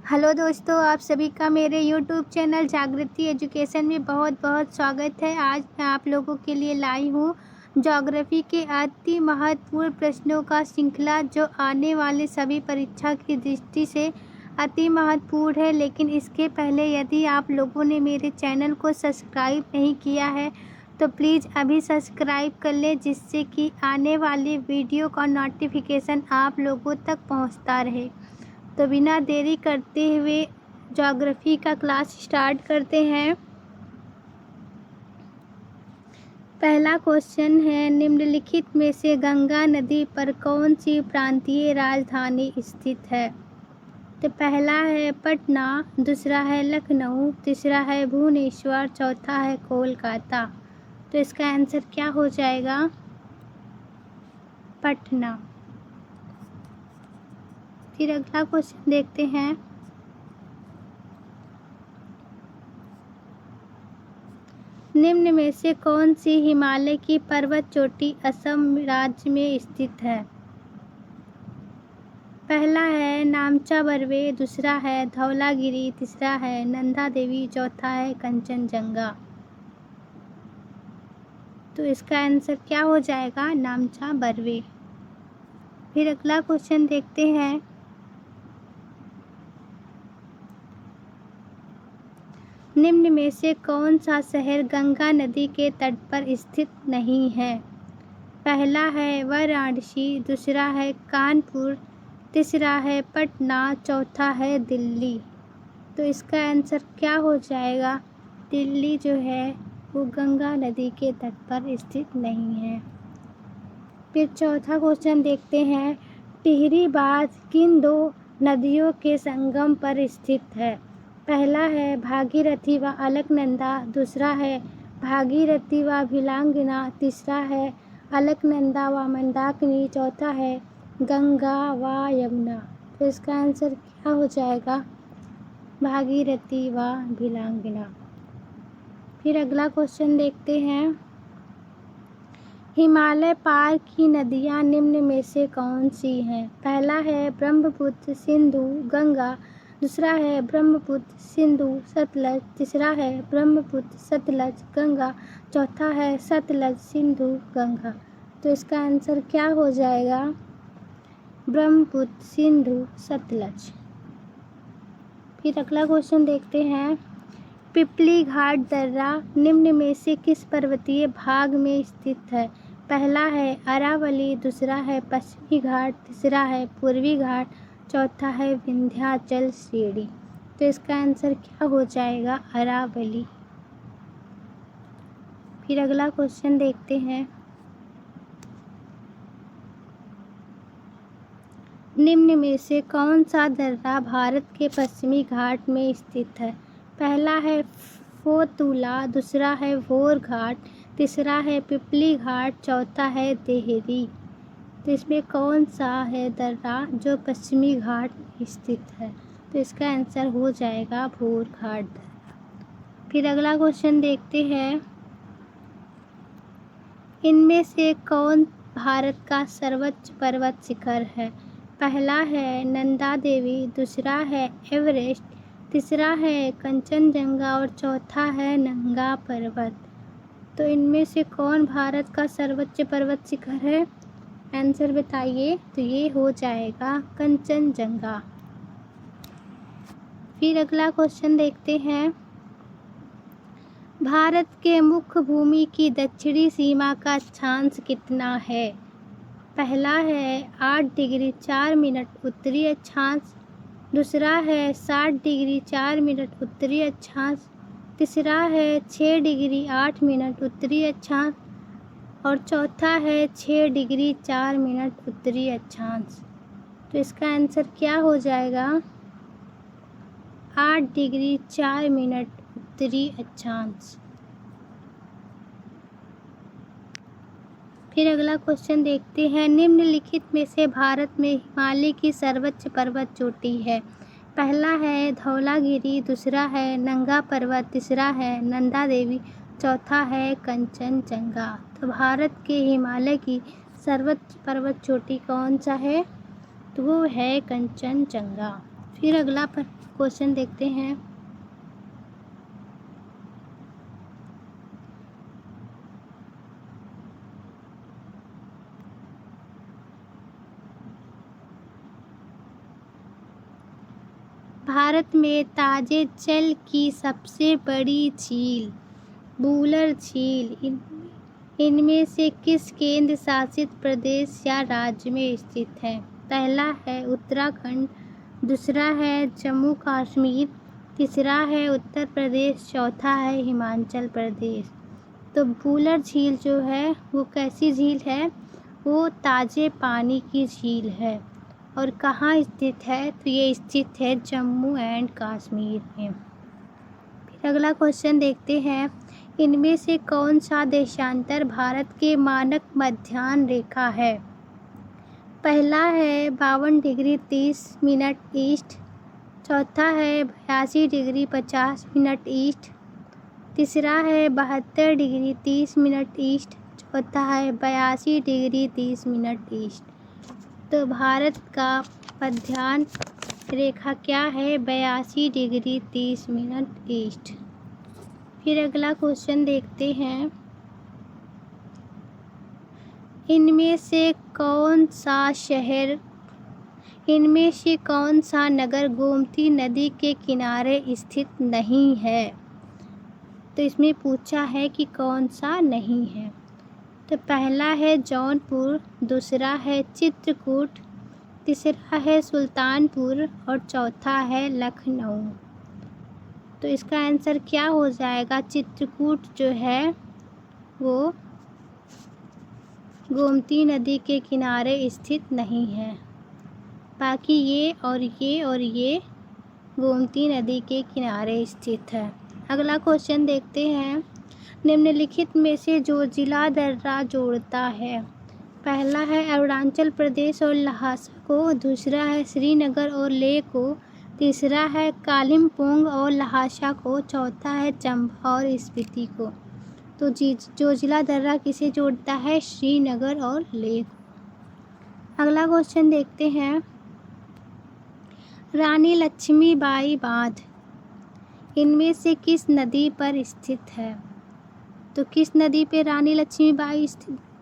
Hello दोस्तों, आप सभी का मेरे यूट्यूब चैनल जागृति एजुकेशन में बहुत बहुत स्वागत है। आज मैं आप लोगों के लिए लाई हूँ ज्योग्राफी के अति महत्वपूर्ण प्रश्नों का श्रृंखला, जो आने वाले सभी परीक्षा की दृष्टि से अति महत्वपूर्ण है। लेकिन इसके पहले यदि आप लोगों ने मेरे चैनल को सब्सक्राइब नहीं किया है तो प्लीज़ अभी सब्सक्राइब कर लें, जिससे कि आने वाली वीडियो का नोटिफिकेशन आप लोगों तक पहुँचता रहे। तो बिना देरी करते हुए ज्योग्राफी का क्लास स्टार्ट करते हैं। पहला क्वेश्चन है, निम्नलिखित में से गंगा नदी पर कौन सी प्रांतीय राजधानी स्थित है? तो पहला है पटना, दूसरा है लखनऊ, तीसरा है भुवनेश्वर, चौथा है कोलकाता। तो इसका आंसर क्या हो जाएगा? पटना। फिर अगला क्वेश्चन देखते हैं। निम्न में से कौन सी हिमालय की पर्वत चोटी असम राज्य में स्थित है? पहला है नामचा बर्वे, दूसरा है धौलागिरी, तीसरा है नंदा देवी, चौथा है कंचनजंगा। तो इसका आंसर क्या हो जाएगा? नामचा बर्वे। फिर अगला क्वेश्चन देखते हैं। निम्न में से कौन सा शहर गंगा नदी के तट पर स्थित नहीं है? पहला है वाराणसी, दूसरा है कानपुर, तीसरा है पटना, चौथा है दिल्ली। तो इसका आंसर क्या हो जाएगा? दिल्ली जो है वो गंगा नदी के तट पर स्थित नहीं है। फिर चौथा क्वेश्चन देखते हैं। टिहरी बांध किन दो नदियों के संगम पर स्थित है? पहला है भागीरथी व अलकनंदा, दूसरा है भागीरथी व भिलांगना, तीसरा है अलकनंदा व मंदाकिनी, चौथा है गंगा व यमुना। तो इसका आंसर क्या हो जाएगा? भागीरथी व भिलांगना। फिर अगला क्वेश्चन देखते हैं। हिमालय पार की नदियाँ निम्न में से कौन सी हैं? पहला है ब्रह्मपुत्र, सिंधु, गंगा, दूसरा है ब्रह्मपुत्र, सिंधु, सतलज, तीसरा है ब्रह्मपुत्र, सतलज, गंगा, चौथा है सतलज, सिंधु, गंगा। तो इसका आंसर क्या हो जाएगा? ब्रह्मपुत्र, सिंधु, सतलज। फिर अगला क्वेश्चन देखते हैं। पिपली घाट दर्रा निम्न में से किस पर्वतीय भाग में स्थित है? पहला है अरावली, दूसरा है पश्चिमी घाट, तीसरा है पूर्वी घाट, चौथा है विंध्याचल श्रेणी। तो इसका आंसर क्या हो जाएगा? अरावली। फिर अगला क्वेश्चन देखते हैं। निम्न में से कौन सा दर्रा भारत के पश्चिमी घाट में स्थित है? पहला है फोतुला, दूसरा है भोर घाट, तीसरा है पिपली घाट, चौथा है देहरी। तो इसमें कौन सा है दर्रा जो पश्चिमी घाट में स्थित है? तो इसका आंसर हो जाएगा भोर घाट दर्रा। फिर अगला क्वेश्चन देखते हैं। इनमें से कौन भारत का सर्वोच्च पर्वत शिखर है? पहला है नंदा देवी, दूसरा है एवरेस्ट, तीसरा है कंचनजंगा और चौथा है नंगा पर्वत। तो इनमें से कौन भारत का सर्वोच्च पर्वत शिखर है? आंसर बताइए। तो ये हो जाएगा कंचनजंगा। फिर अगला क्वेश्चन देखते हैं। भारत के मुख्य भूमि की दक्षिणी सीमा का अक्षांश कितना है? पहला है 8 डिग्री 4 मिनट उत्तरी अक्षांश, दूसरा है 60 डिग्री 4 मिनट उत्तरी अक्षांश, तीसरा है 6 डिग्री 8 मिनट उत्तरी अक्षांश और चौथा है 6 डिग्री 4 मिनट उत्तरी अक्षांश। तो इसका आंसर क्या हो जाएगा? 8 डिग्री 4 मिनट उत्तरी अक्षांश। फिर अगला क्वेश्चन देखते हैं। निम्नलिखित में से भारत में हिमालय की सर्वोच्च पर्वत चोटी है? पहला है धौलागिरी, दूसरा है नंगा पर्वत, तीसरा है नंदा देवी, चौथा है कंचनजंगा। तो भारत के हिमालय की सर्वोच्च पर्वत चोटी कौन सा है? तो वो है कंचनजंगा। फिर अगला क्वेश्चन देखते हैं। भारत में ताजे जल की सबसे बड़ी झील वुलर झील इनमें से किस केंद्र शासित प्रदेश या राज्य में स्थित है? पहला है उत्तराखंड, दूसरा है जम्मू कश्मीर, तीसरा है उत्तर प्रदेश, चौथा है हिमाचल प्रदेश। तो वुलर झील जो है वो कैसी झील है? वो ताजे पानी की झील है। और कहाँ स्थित है? तो ये स्थित है जम्मू एंड कश्मीर में। फिर अगला क्वेश्चन देखते हैं। इनमें से कौन सा देशांतर भारत के मानक मध्याह्न रेखा है? पहला है 52 डिग्री 30 मिनट ईस्ट, चौथा है 82 डिग्री 50 मिनट ईस्ट, तीसरा है 72 डिग्री 30 मिनट ईस्ट, चौथा है 82 डिग्री 30 मिनट ईस्ट। तो भारत का मध्याह्न रेखा क्या है? 82 डिग्री 30 मिनट ईस्ट। फिर अगला क्वेश्चन देखते हैं। इनमें से कौन सा नगर गोमती नदी के किनारे स्थित नहीं है? तो इसमें पूछा है कि कौन सा नहीं है। तो पहला है जौनपुर, दूसरा है चित्रकूट, तीसरा है सुल्तानपुर और चौथा है लखनऊ। तो इसका आंसर क्या हो जाएगा? चित्रकूट जो है वो गोमती नदी के किनारे स्थित नहीं है। बाकी ये और ये गोमती नदी के किनारे स्थित है। अगला क्वेश्चन देखते हैं। निम्नलिखित में से जो जिला दर्रा जोड़ता है? पहला है अरुणाचल प्रदेश और लहासा को, दूसरा है श्रीनगर और लेह को, तीसरा है कालिम्पोंग और लहासा को, चौथा है चंबा और स्पीति को। तो जो जिला दर्रा किसे जोड़ता है? श्रीनगर और लेह को। अगला क्वेश्चन देखते हैं। रानी लक्ष्मीबाई बांध इनमें से किस नदी पर स्थित है? तो किस नदी पे रानी लक्ष्मीबाई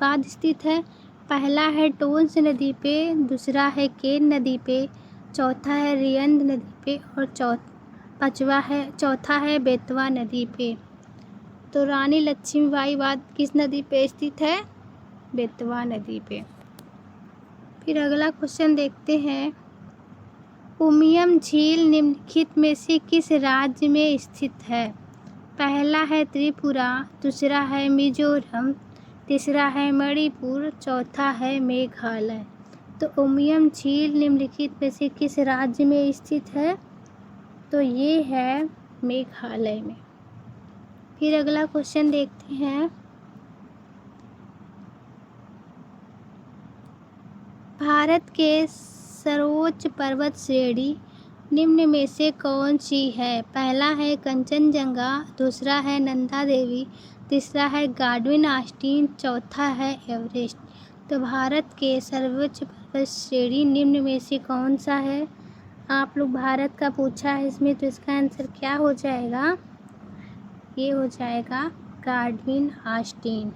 बांध स्थित है? पहला है टोंस नदी पे, दूसरा है केन नदी पे, चौथा है रियंद नदी पे और चौथा है बेतवा नदी पे। तो रानी लक्ष्मीबाई बांध किस नदी पे स्थित है? बेतवा नदी पे। फिर अगला क्वेश्चन देखते हैं। उमियम झील निम्नलिखित में से किस राज्य में स्थित है? पहला है त्रिपुरा, दूसरा है मिजोरम, तीसरा है मणिपुर, चौथा है मेघालय। तो उमियम झील निम्नलिखित में से किस राज्य में स्थित है? तो ये है मेघालय में। फिर अगला क्वेश्चन देखते हैं। भारत के सर्वोच्च पर्वत श्रेणी निम्न में से कौन सी है? पहला है कंचनजंगा, दूसरा है नंदा देवी, तीसरा है गाडविन आस्टीन, चौथा है एवरेस्ट। तो भारत के सर्वोच्च पर्वत श्रेणी निम्न में से कौन सा है? आप लोग भारत का पूछा है इसमें, तो इसका आंसर क्या हो जाएगा? ये हो जाएगा गाडविन आस्टीन।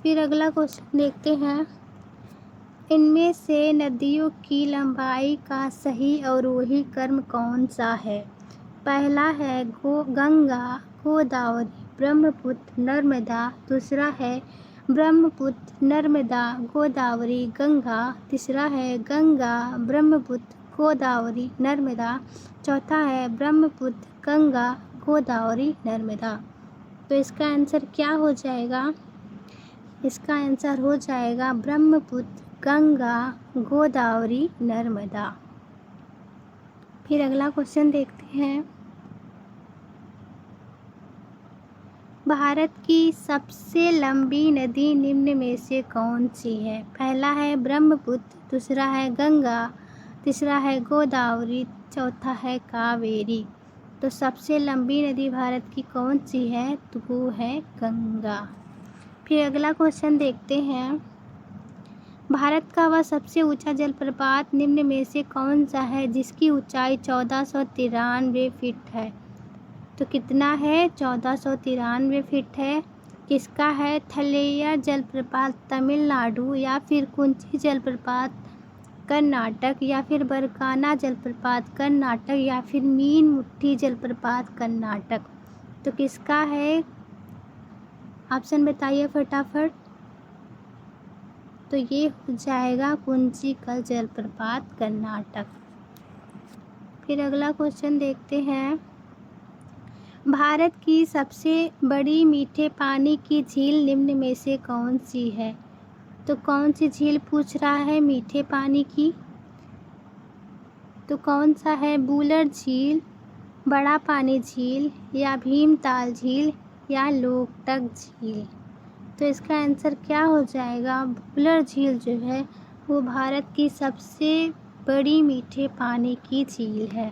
फिर अगला क्वेश्चन देखते हैं। इनमें से नदियों की लंबाई का सही अवरोही क्रम कौन सा है? पहला है गंगा, गोदावरी, ब्रह्मपुत्र, नर्मदा, दूसरा है ब्रह्मपुत्र, नर्मदा, गोदावरी, गंगा, तीसरा है गंगा, ब्रह्मपुत्र, गोदावरी, नर्मदा, चौथा है ब्रह्मपुत्र, गंगा, गोदावरी, नर्मदा। तो इसका आंसर क्या हो जाएगा? इसका आंसर हो जाएगा ब्रह्मपुत्र, गंगा, गोदावरी, नर्मदा। फिर अगला क्वेश्चन देखते हैं। भारत की सबसे लंबी नदी निम्न में से कौन सी है? पहला है ब्रह्मपुत्र, दूसरा है गंगा, तीसरा है गोदावरी, चौथा है कावेरी। तो सबसे लंबी नदी भारत की कौन सी है? तो वो है गंगा। फिर अगला क्वेश्चन देखते हैं। भारत का वह सबसे ऊंचा जलप्रपात निम्न में से कौन सा है जिसकी ऊंचाई 1493 फीट है? तो कितना है? 1493 फीट है। किसका है? थलैया जलप्रपात तमिलनाडु, या फिर कुंची जलप्रपात कर्नाटक, या फिर बरकाना जलप्रपात कर्नाटक, या फिर मीन मुट्ठी जलप्रपात कर्नाटक। तो किसका है? ऑप्शन बताइए फटाफट। तो ये हो जाएगा कुंचिकल जलप्रपात कर्नाटक। फिर अगला क्वेश्चन देखते हैं। भारत की सबसे बड़ी मीठे पानी की झील निम्न में से कौन सी है? तो कौन सी झील पूछ रहा है मीठे पानी की? तो कौन सा है? बूलर झील, बड़ा पानी झील, या भीमताल झील, या लोकटक झील। तो इसका आंसर क्या हो जाएगा? बूलर झील जो है वो भारत की सबसे बड़ी मीठे पानी की झील है।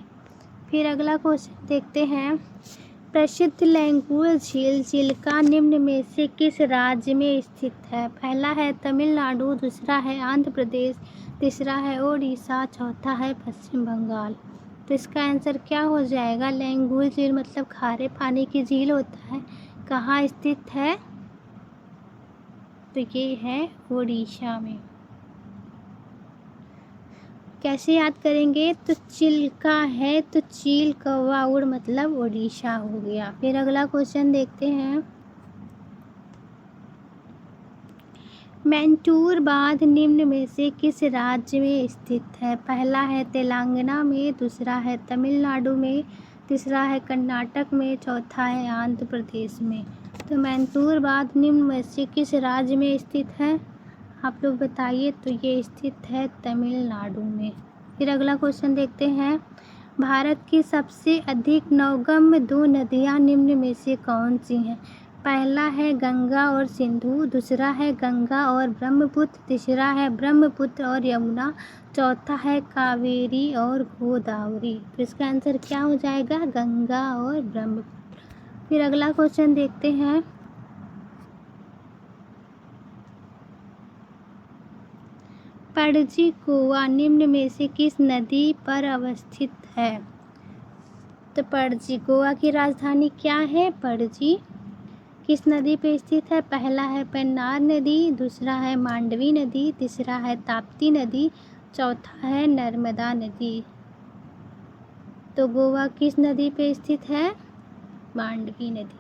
फिर अगला क्वेश्चन देखते हैं। प्रसिद्ध लैंगूर झील चिल्का निम्न में से किस राज्य में स्थित है? पहला है तमिलनाडु, दूसरा है आंध्र प्रदेश, तीसरा है ओडिशा, चौथा है पश्चिम बंगाल। तो इसका आंसर क्या हो जाएगा? लैंगूर झील मतलब खारे पानी की झील होता है, कहाँ स्थित है? तो ये है ओडिशा में। कैसे याद करेंगे? तो चिल्का है तो चील कौवा उड़ मतलब ओडिशा हो गया। फिर अगला क्वेश्चन देखते हैं। मैंटूर बांध निम्न में से किस राज्य में स्थित है? पहला है तेलंगाना में, दूसरा है तमिलनाडु में, तीसरा है कर्नाटक में, चौथा है आंध्र प्रदेश में। तो मैंटूर बांध निम्न में से किस राज्य में स्थित है? आप लोग बताइए। तो ये स्थित है तमिलनाडु में। फिर अगला क्वेश्चन देखते हैं। भारत की सबसे अधिक नौगम्य 2 नदियाँ निम्न में से कौन सी हैं? पहला है गंगा और सिंधु, दूसरा है गंगा और ब्रह्मपुत्र, तीसरा है ब्रह्मपुत्र और यमुना, चौथा है कावेरी और गोदावरी। तो इसका आंसर क्या हो जाएगा? गंगा और ब्रह्मपुत्र। फिर अगला क्वेश्चन देखते हैं। पणजी गोवा निम्न में से किस नदी पर अवस्थित है? तो पणजी गोवा की राजधानी क्या है? पणजी किस नदी पे स्थित है? पहला है पेन्नार नदी, दूसरा है मांडवी नदी, तीसरा है ताप्ती नदी, चौथा है नर्मदा नदी। तो गोवा किस नदी पे स्थित है? मांडवी नदी।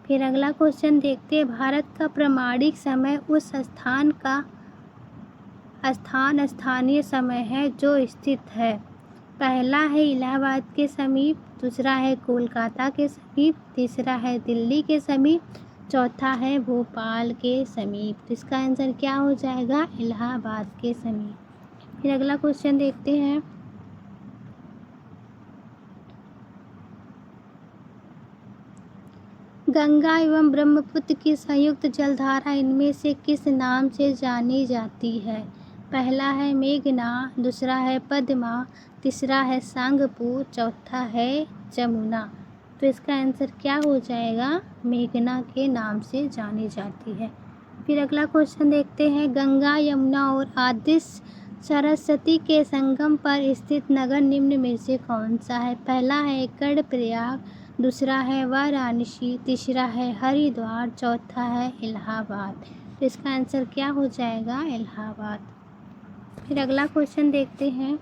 फिर अगला क्वेश्चन देखते हैं। भारत का प्रमाणिक समय उस स्थान का स्थानीय समय है जो स्थित है। पहला है इलाहाबाद के समीप, दूसरा है कोलकाता के समीप, तीसरा है दिल्ली के समीप, चौथा है भोपाल के समीप। तो इसका आंसर क्या हो जाएगा? इलाहाबाद के समीप। फिर अगला क्वेश्चन देखते हैं। गंगा एवं ब्रह्मपुत्र की संयुक्त जलधारा इनमें से किस नाम से जानी जाती है? पहला है मेघना, दूसरा है पद्मा, तीसरा है सांगपू, चौथा है जमुना। तो इसका आंसर क्या हो जाएगा? मेघना के नाम से जानी जाती है। फिर अगला क्वेश्चन देखते हैं। गंगा, यमुना और आदि सरस्वती के संगम पर स्थित नगर निम्न में से कौन सा है? पहला है कर्णप्रयाग, दूसरा है वाराणसी, तीसरा है हरिद्वार, चौथा है इलाहाबाद। तो इसका आंसर क्या हो जाएगा? इलाहाबाद। फिर अगला क्वेश्चन देखते हैं।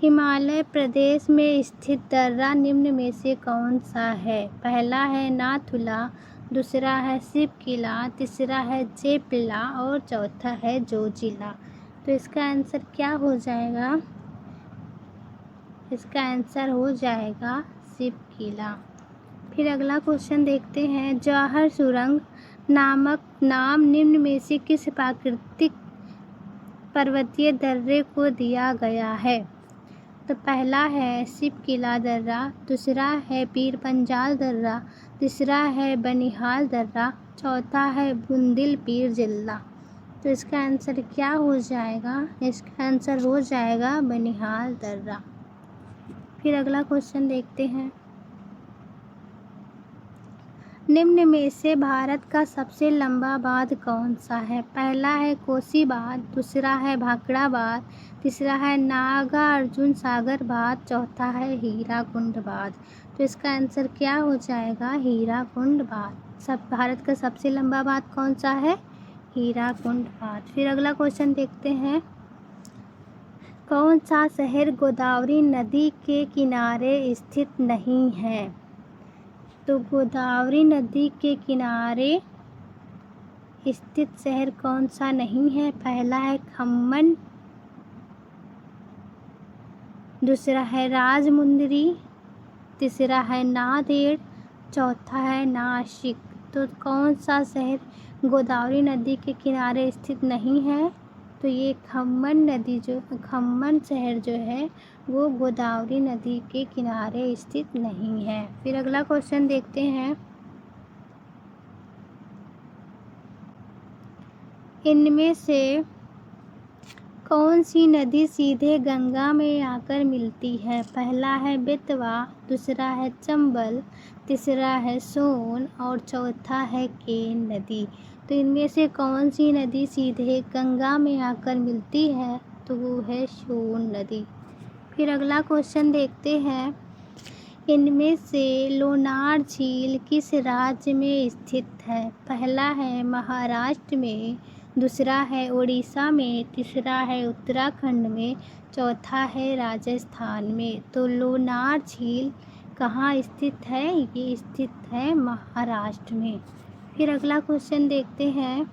हिमाचल प्रदेश में स्थित दर्रा निम्न में से कौन सा है? पहला है नाथुला, दूसरा है शिव किला, तीसरा है जेपला और चौथा है जोजिला। तो इसका आंसर क्या हो जाएगा? इसका आंसर हो जाएगा शिव किला। फिर अगला क्वेश्चन देखते हैं। जवाहर सुरंग नामक नाम निम्न में से किस प्राकृतिक पर्वतीय दर्रे को दिया गया है? तो पहला है शिव किला दर्रा, दूसरा है पीर पंजाल दर्रा, तीसरा है बनिहाल दर्रा, चौथा है बुंदिल पीर जिला। तो इसका आंसर क्या हो जाएगा? इसका आंसर हो जाएगा बनिहाल दर्रा। फिर अगला क्वेश्चन देखते हैं। निम्न में से भारत का सबसे लंबा बांध कौन सा है? पहला है कोसी बांध, दूसरा है भाखड़ा बांध, तीसरा है नागार्जुन सागर बांध, चौथा है हीराकुंड बांध। तो इसका आंसर क्या हो जाएगा? हीराकुंड बांध। सब भारत का सबसे लंबा बांध कौन सा है? हीराकुंड बांध। फिर अगला क्वेश्चन देखते हैं, कौन सा शहर गोदावरी नदी के किनारे स्थित नहीं है? तो गोदावरी नदी के किनारे स्थित शहर कौन सा नहीं है? पहला है खम्मन, दूसरा है राजमुंदरी, तीसरा है नांदेड़, चौथा है नासिक। तो कौन सा शहर गोदावरी नदी के किनारे स्थित नहीं है? तो ये खम्मन शहर जो है वो गोदावरी नदी के किनारे स्थित नहीं है। फिर अगला क्वेश्चन देखते हैं, इनमें से कौन सी नदी सीधे गंगा में आकर मिलती है? पहला है बेतवा, दूसरा है चंबल, तीसरा है सोन और चौथा है केन नदी। तो इनमें से कौन सी नदी सीधे गंगा में आकर मिलती है? तो वो है सोन नदी। फिर अगला क्वेश्चन देखते हैं, इनमें से लोनार झील किस राज्य में स्थित है? पहला है महाराष्ट्र में, दूसरा है उड़ीसा में, तीसरा है उत्तराखंड में, चौथा है राजस्थान में। तो लोनार झील कहाँ स्थित है? ये स्थित है महाराष्ट्र में। फिर अगला क्वेश्चन देखते हैं,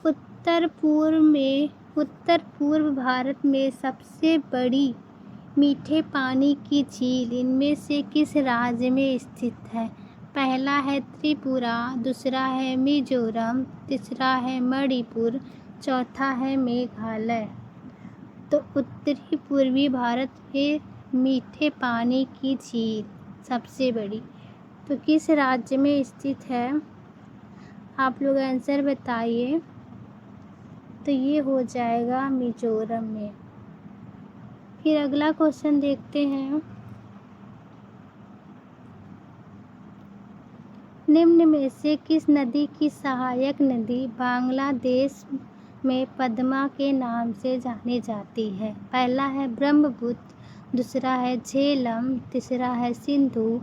उत्तर पूर्व भारत में सबसे बड़ी मीठे पानी की झील इनमें से किस राज्य में स्थित है? पहला है त्रिपुरा, दूसरा है मिजोरम, तीसरा है मणिपुर, चौथा है मेघालय। तो उत्तरी पूर्वी भारत में मीठे पानी की झील सबसे बड़ी तो किस राज्य में स्थित है? आप लोग आंसर बताइए। तो ये हो जाएगा मिजोरम में। फिर अगला क्वेश्चन देखते हैं, निम्न में से किस नदी की सहायक नदी बांग्लादेश में पद्मा के नाम से जानी जाती है? पहला है ब्रह्मपुत्र, दूसरा है झेलम, तीसरा है सिंधु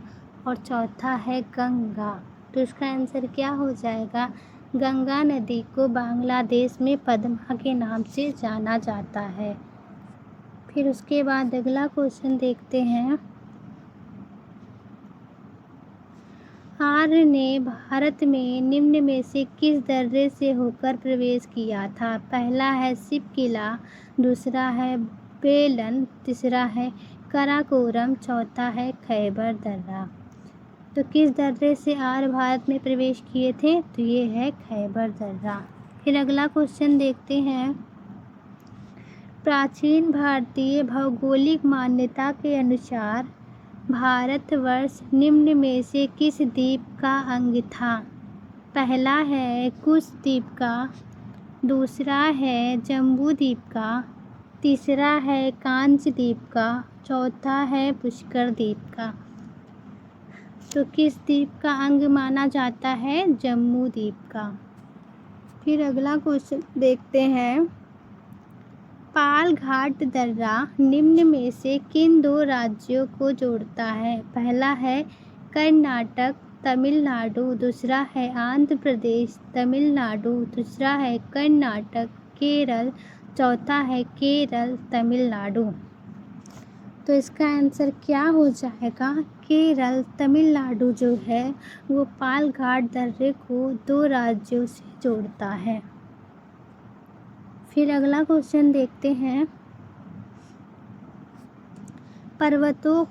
और चौथा है गंगा। तो इसका आंसर क्या हो जाएगा? गंगा नदी को बांग्लादेश में पद्मा के नाम से जाना जाता है। फिर उसके बाद अगला क्वेश्चन देखते हैं, आर्य ने भारत में निम्न में से किस दर्रे से होकर प्रवेश किया था? पहला है शिवकिला, दूसरा है बेलन, तीसरा है काराकोरम, चौथा है खैबर दर्रा। तो किस दर्रे से आर्य भारत में प्रवेश किए थे? तो ये है खैबर दर्रा। फिर अगला क्वेश्चन देखते हैं, प्राचीन भारतीय भौगोलिक मान्यता के अनुसार भारतवर्ष निम्न में से किस द्वीप का अंग था? पहला है कुश द्वीप का, दूसरा है जम्बू द्वीप का, तीसरा है कांच द्वीप का, चौथा है पुष्कर द्वीप का। तो किस द्वीप का अंग माना जाता है? जम्बू द्वीप का। फिर अगला क्वेश्चन देखते हैं, पाल घाट दर्रा निम्न में से किन दो राज्यों को जोड़ता है? पहला है कर्नाटक तमिलनाडु, दूसरा है आंध्र प्रदेश तमिलनाडु, तीसरा है कर्नाटक केरल, चौथा है केरल तमिलनाडु। तो इसका आंसर क्या हो जाएगा? केरल तमिलनाडु जो है वो पाल घाट दर्रे को दो राज्यों से जोड़ता है। फिर अगला क्वेश्चन देखते हैं, पर्वतों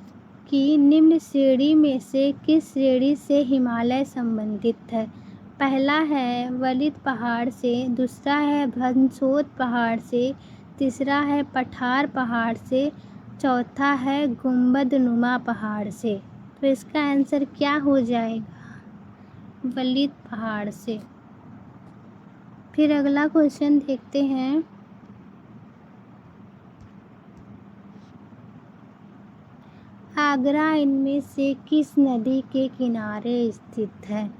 की निम्न श्रेणी में से किस श्रेणी से हिमालय संबंधित है? पहला है वलित पहाड़ से, दूसरा है भंसोद पहाड़ से, तीसरा है पठार पहाड़ से, चौथा है गुंबदनुमा पहाड़ से। तो इसका आंसर क्या हो जाएगा? वलित पहाड़ से। फिर अगला क्वेश्चन देखते हैं, आगरा इनमें से किस नदी के किनारे स्थित है?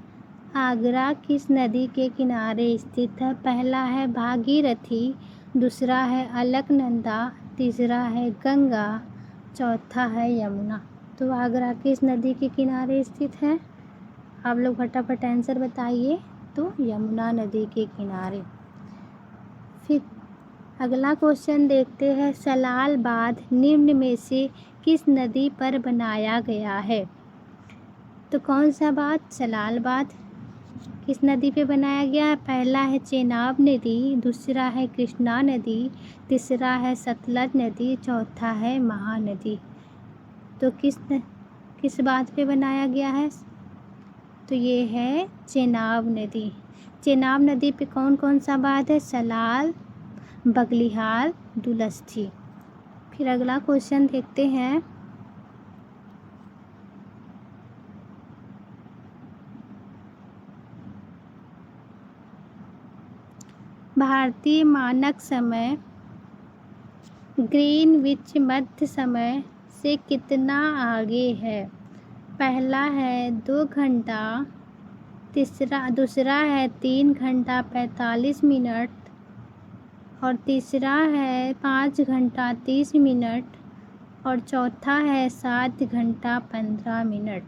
आगरा किस नदी के किनारे स्थित है? पहला है भागीरथी, दूसरा है अलकनंदा, तीसरा है गंगा, चौथा है यमुना। तो आगरा किस नदी के किनारे स्थित है? आप लोग फटाफट आंसर बताइए। तो यमुना नदी के किनारे। फिर अगला क्वेश्चन देखते हैं। सलाल बांध निम्न में से किस नदी पर बनाया गया है? तो कौन सा बांध? सलाल बांध किस नदी पे बनाया गया है? पहला है चेनाब नदी, दूसरा है कृष्णा नदी, तीसरा है सतलज नदी, चौथा है महानदी। तो किस बांध पे बनाया गया है? तो ये है चेनाब नदी। चेनाब नदी पे कौन कौन सा बांध है? सलाल, बगलिहाल, दुलस्ती। फिर अगला क्वेश्चन देखते हैं। भारतीय मानक समय ग्रीनविच मध्य समय से कितना आगे है? पहला है 2 घंटा, दूसरा है 3 घंटा 45 मिनट और तीसरा है 5 घंटा 30 मिनट और चौथा है 7 घंटा 15 मिनट।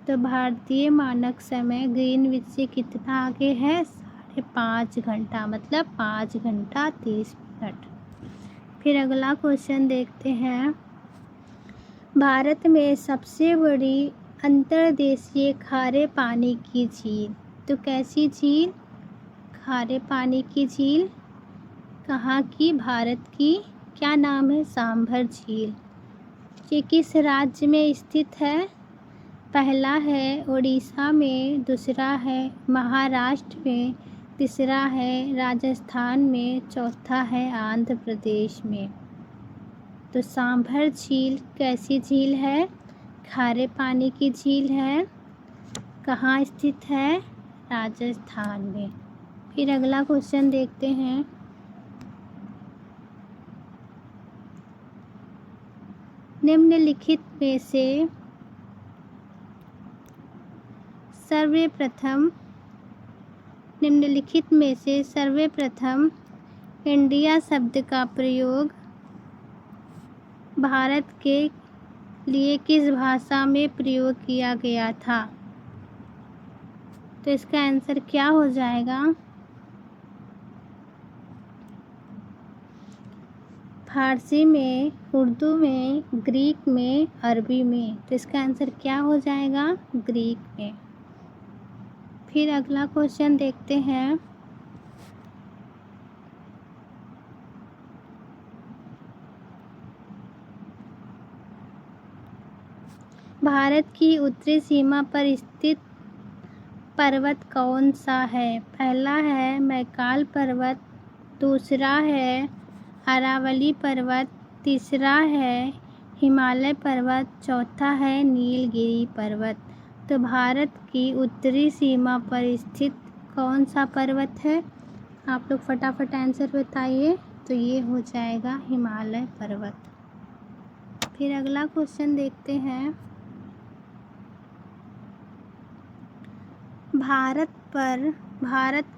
तो भारतीय मानक समय ग्रीनविच से कितना आगे है? 5.5 घंटा, मतलब 5 घंटा 30 मिनट। फिर अगला क्वेश्चन देखते हैं। भारत में सबसे बड़ी अंतर्देशीय खारे पानी की झील। तो कैसी झील? खारे पानी की झील कहाँ की? भारत की। क्या नाम है? सांभर झील। ये किस राज्य में स्थित है? पहला है उड़ीसा में, दूसरा है महाराष्ट्र में, तीसरा है राजस्थान में, चौथा है आंध्र प्रदेश में। तो सांभर झील कैसी झील है? खारे पानी की झील है। कहाँ स्थित है? राजस्थान में। फिर अगला क्वेश्चन देखते हैं। निम्नलिखित में से सर्वप्रथम इंडिया शब्द का प्रयोग भारत के लिए किस भाषा में प्रयोग किया गया था? तो इसका आंसर क्या हो जाएगा? फारसी में, उर्दू में, ग्रीक में, अरबी में। तो इसका आंसर क्या हो जाएगा? ग्रीक में। फिर अगला क्वेश्चन देखते हैं। भारत की उत्तरी सीमा पर स्थित पर्वत कौन सा है? पहला है मैकाल पर्वत, दूसरा है अरावली पर्वत, तीसरा है हिमालय पर्वत, चौथा है नीलगिरी पर्वत। तो भारत की उत्तरी सीमा पर स्थित कौन सा पर्वत है? आप लोग फटाफट आंसर बताइए। तो ये हो जाएगा हिमालय पर्वत। फिर अगला क्वेश्चन देखते हैं। भारत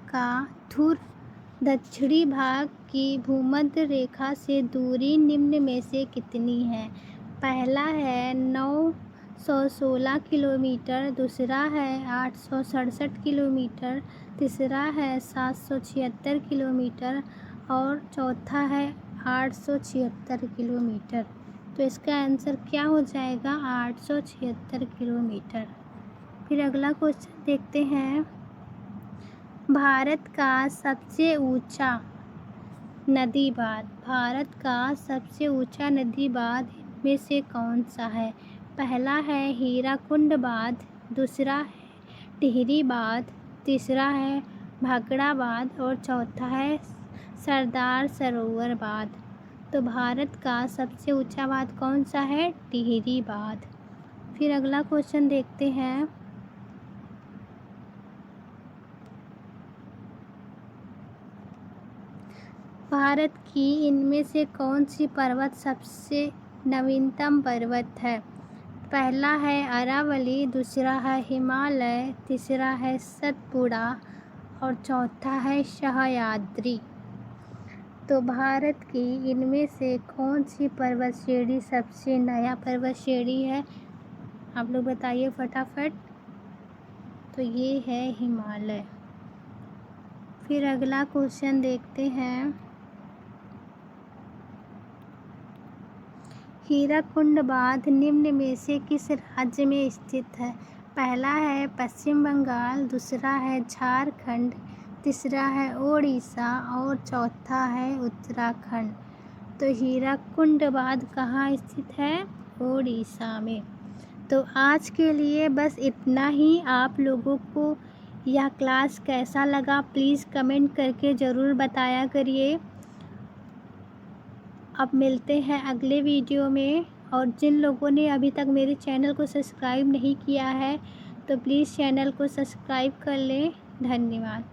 का ध्रुव दक्षिणी भाग की भूमध्य रेखा से दूरी निम्न में से कितनी है? पहला है 916 किलोमीटर, दूसरा है 867 किलोमीटर, तीसरा है 776 किलोमीटर और चौथा है 876 किलोमीटर। तो इसका आंसर क्या हो जाएगा? 876 किलोमीटर। फिर अगला क्वेश्चन देखते हैं। भारत का सबसे ऊंचा नदी बांध में से कौन सा है? पहला है हीराकुंड बांध, दूसरा है टिहरी बांध, तीसरा है भाखड़ा बांध और चौथा है सरदार सरोवर बांध। तो भारत का सबसे ऊंचा बांध कौन सा है? टिहरी बांध। फिर अगला क्वेश्चन देखते हैं। भारत की इनमें से कौन सी पर्वत सबसे नवीनतम पर्वत है? पहला है अरावली, दूसरा है हिमालय, तीसरा है सतपुड़ा और चौथा है सह्याद्री। तो भारत की इनमें से कौन सी पर्वत श्रेणी सबसे नया पर्वत श्रेणी है? आप लोग बताइए फटाफट। तो ये है हिमालय। फिर अगला क्वेश्चन देखते हैं। हीराकुंड बांध निम्न में से किस राज्य में स्थित है? पहला है पश्चिम बंगाल, दूसरा है झारखंड, तीसरा है ओडिशा और चौथा है उत्तराखंड। तो हीराकुंड बांध कहाँ स्थित है? ओडिशा में। तो आज के लिए बस इतना ही। आप लोगों को यह क्लास कैसा लगा प्लीज़ कमेंट करके ज़रूर बताया करिए। अब मिलते हैं अगले वीडियो में। और जिन लोगों ने अभी तक मेरे चैनल को सब्सक्राइब नहीं किया है तो प्लीज़ चैनल को सब्सक्राइब कर लें। धन्यवाद।